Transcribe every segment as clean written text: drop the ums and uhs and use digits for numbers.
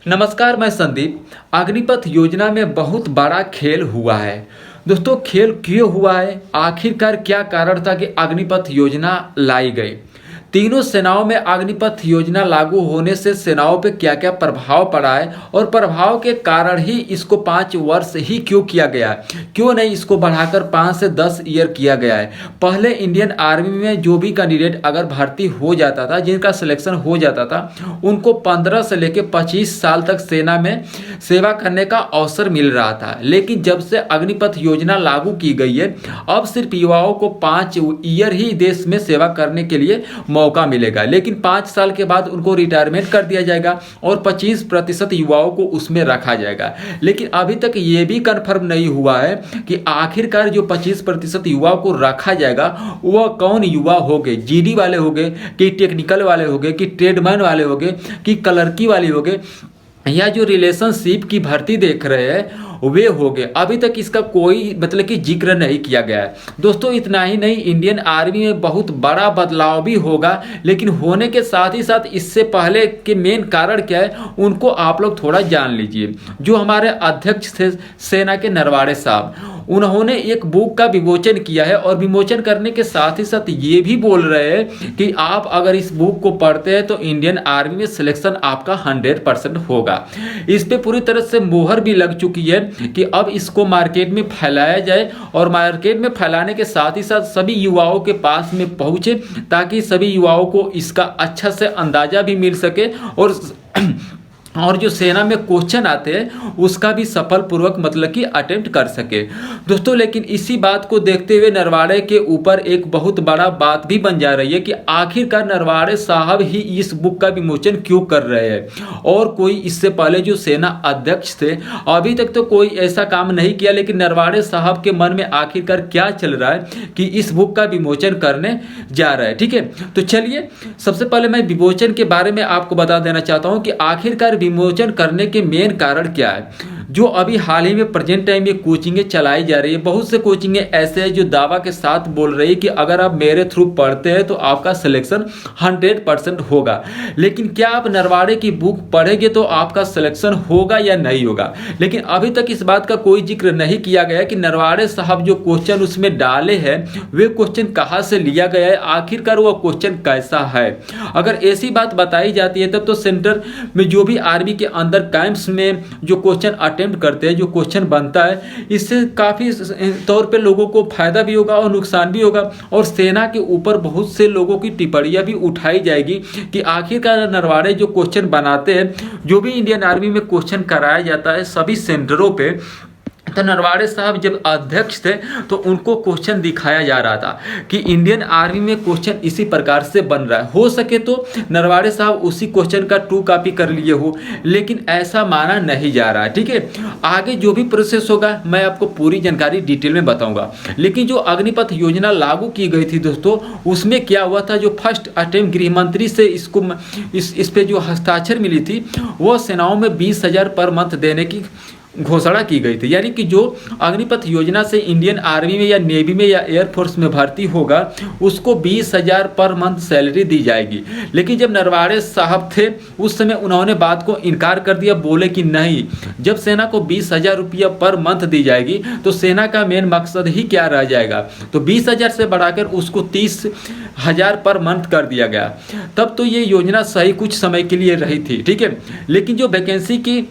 नमस्कार, मैं संदीप। अग्निपथ योजना में बहुत बड़ा खेल हुआ है। दोस्तों, खेल क्यों हुआ है? आखिरकार क्या कारण था कि अग्निपथ योजना लाई गई? तीनों सेनाओं में अग्निपथ योजना लागू होने से सेनाओं पे क्या क्या प्रभाव पड़ा है और प्रभाव के कारण ही इसको 5 वर्ष ही क्यों किया गया है, क्यों नहीं इसको बढ़ाकर 5 से 10 ईयर किया गया है। पहले इंडियन आर्मी में जो भी कैंडिडेट अगर भर्ती हो जाता था, जिनका सिलेक्शन हो जाता था, उनको 15 से लेकर 25 साल तक सेना में सेवा करने का अवसर मिल रहा था। लेकिन जब से अग्निपथ योजना लागू की गई है, अब सिर्फ युवाओं को 5 ईयर ही देश में सेवा करने के लिए मौका मिलेगा। लेकिन 5 साल के बाद उनको रिटायरमेंट कर दिया जाएगा और 25% युवाओं को उसमें रखा जाएगा। लेकिन अभी तक ये भी कन्फर्म नहीं हुआ है कि आखिरकार जो 25% युवाओं को रखा जाएगा वह कौन युवा होंगे। जीडी वाले होंगे कि टेक्निकल वाले होंगे कि ट्रेडमैन वाले होंगे कि क्लर्की वाले होंगे, या जो रिलेशनशिप की भर्ती देख रहे हैं वे हो गए। अभी तक इसका कोई मतलब कि जिक्र नहीं किया गया है। दोस्तों, इतना ही नहीं, इंडियन आर्मी में बहुत बड़ा बदलाव भी होगा। लेकिन होने के साथ ही साथ इससे पहले के मेन कारण क्या है उनको आप लोग थोड़ा जान लीजिए। जो हमारे अध्यक्ष थे सेना के नरवाड़े साहब, उन्होंने एक बुक का विमोचन किया है और विमोचन करने के साथ ही साथ ये भी बोल रहे हैं कि आप अगर इस बुक को पढ़ते हैं तो इंडियन आर्मी में सिलेक्शन आपका 100% होगा। इस पे पूरी तरह से मोहर भी लग चुकी है कि अब इसको मार्केट में फैलाया जाए और मार्केट में फैलाने के साथ ही साथ सभी युवाओं के पास में पहुंचे, ताकि सभी युवाओं को इसका अच्छा से अंदाजा भी मिल सके और जो सेना में क्वेश्चन आते हैं उसका भी सफल पूर्वक मतलब कि अटेम्प्ट कर सके। दोस्तों, लेकिन इसी बात को देखते हुए नरवाड़े के ऊपर एक बहुत बड़ा बात भी बन जा रही है कि आखिरकार नरवाड़े साहब ही इस बुक का विमोचन क्यों कर रहे हैं और कोई इससे पहले जो सेना अध्यक्ष थे अभी तक तो कोई ऐसा काम नहीं किया। लेकिन नरवाड़े साहब के मन में आखिरकार क्या चल रहा है कि इस बुक का विमोचन करने जा रहा है। ठीक है, तो चलिए सबसे पहले मैं विमोचन के बारे में आपको बता देना चाहता हूँ कि आखिरकार विमोचन करने के मेन कारण क्या है। जो अभी हाल ही में प्रेजेंट टाइम में कोचिंगें चलाई जा रही है, बहुत से कोचिंगें ऐसे हैं जो दावा के साथ बोल रही है कि अगर आप मेरे थ्रू पढ़ते हैं तो आपका सिलेक्शन 100% होगा। लेकिन क्या आप नरवाड़े की बुक पढ़ेंगे तो आपका सिलेक्शन होगा या नहीं होगा? लेकिन अभी तक इस बात का कोई जिक्र नहीं किया गया कि नरवाड़े साहब जो क्वेश्चन उसमें डाले हैं वे क्वेश्चन कहाँ से लिया गया है, आखिरकार वह क्वेश्चन कैसा है। अगर ऐसी बात बताई जाती है तब तो सेंटर में जो भी आर्मी के अंदर कैंप्स में जो क्वेश्चन अटेम्प्ट करते हैं, जो क्वेश्चन बनता है, इससे काफ़ी तौर पे लोगों को फायदा भी होगा और नुकसान भी होगा। और सेना के ऊपर बहुत से लोगों की टिप्पणियां भी उठाई जाएगी कि आखिरकार नरवाड़े जो क्वेश्चन बनाते हैं, जो भी इंडियन आर्मी में क्वेश्चन कराया जाता है सभी सेंटरों पे, तो नरवाड़े साहब जब अध्यक्ष थे तो उनको क्वेश्चन दिखाया जा रहा था कि इंडियन आर्मी में क्वेश्चन इसी प्रकार से बन रहा है। हो सके तो नरवाड़े साहब उसी क्वेश्चन का 2 कॉपी कर लिए हो, लेकिन ऐसा माना नहीं जा रहा है। ठीक है, आगे जो भी प्रोसेस होगा मैं आपको पूरी जानकारी डिटेल में बताऊंगा। लेकिन जो अग्निपथ योजना लागू की गई थी दोस्तों, उसमें क्या हुआ था, जो फर्स्ट अटेम्प्ट गृह मंत्री से इसको इस पे जो हस्ताक्षर मिली थी वो सेनाओं में 20,000 पर मंथ देने की घोषणा की गई थी। यानी कि जो अग्निपथ योजना से इंडियन आर्मी में या नेवी में या एयरफोर्स में भर्ती होगा उसको 20,000 पर मंथ सैलरी दी जाएगी। लेकिन जब नरवाड़े साहब थे उस समय उन्होंने बात को इनकार कर दिया, बोले कि नहीं, जब सेना को 20,000 रुपया पर मंथ दी जाएगी तो सेना का मेन मकसद ही क्या रह जाएगा। तो 20,000 से बढ़ाकर उसको 30,000 पर मंथ कर दिया गया। तब तो ये योजना सही कुछ समय के लिए रही थी। ठीक है, लेकिन जो वैकेंसी की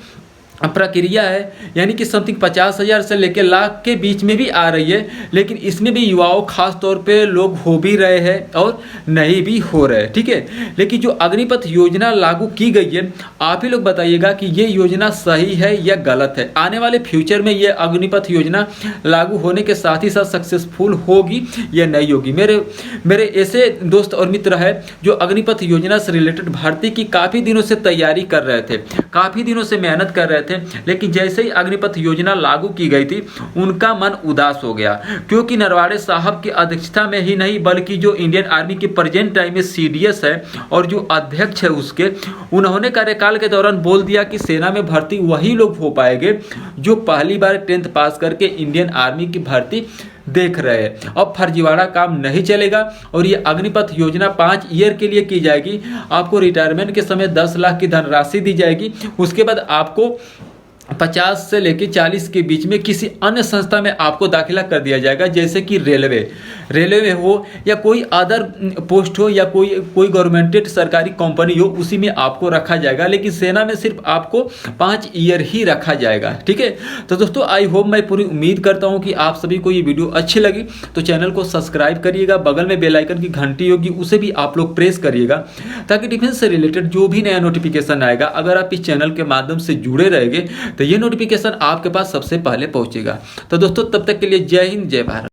प्रक्रिया है, यानी कि समथिंग 50,000 से लेकर लाख के बीच में भी आ रही है, लेकिन इसमें भी युवाओं खास तौर पे लोग हो भी रहे हैं और नहीं भी हो रहे। ठीक है, लेकिन जो अग्निपथ योजना लागू की गई है, आप ही लोग बताइएगा कि ये योजना सही है या गलत है। आने वाले फ्यूचर में ये अग्निपथ योजना लागू होने के साथ ही साथ सक्सेसफुल होगी या नहीं होगी। मेरे ऐसे दोस्त और मित्र है जो अग्निपथ योजना से रिलेटेड भर्ती की काफ़ी दिनों से तैयारी कर रहे थे, काफ़ी दिनों से मेहनत कर रहे थे, लेकिन जैसे ही अग्निपथ योजना लागू की गई थी उनका मन उदास हो गया। क्योंकि नरवाड़े साहब की अध्यक्षता में ही नहीं बल्कि जो इंडियन आर्मी के प्रेजेंट टाइम में सीडीएस है और जो अध्यक्ष है उसके, उन्होंने कार्यकाल के दौरान बोल दिया कि सेना में भर्ती वही लोग हो पाएंगे जो पहली बार 10th पास करके इंडियन आर्मी की भर्ती देख रहे हैं। अब फर्जीवाड़ा काम नहीं चलेगा और ये अग्निपथ योजना 5 ईयर के लिए की जाएगी। आपको रिटायरमेंट के समय 10 लाख की धनराशि दी जाएगी। उसके बाद आपको 50 से लेकर 40 के बीच में किसी अन्य संस्था में आपको दाखिला कर दिया जाएगा, जैसे कि रेलवे हो या कोई अदर पोस्ट हो या कोई गवर्नमेंटेड सरकारी कंपनी हो, उसी में आपको रखा जाएगा। लेकिन सेना में सिर्फ आपको 5 ईयर ही रखा जाएगा। ठीक है, तो दोस्तों आई होप, मैं पूरी उम्मीद करता हूं कि आप सभी को ये वीडियो अच्छी लगी तो चैनल को सब्सक्राइब करिएगा, बगल में बेल आइकन की घंटी होगी उसे भी आप लोग प्रेस करिएगा, ताकि डिफेंस से रिलेटेड जो भी नया नोटिफिकेशन आएगा, अगर आप इस चैनल के माध्यम से जुड़े रहेंगे तो ये नोटिफिकेशन आपके पास सबसे पहले पहुंचेगा। तो दोस्तों तब तक के लिए जय हिंद, जय भारत।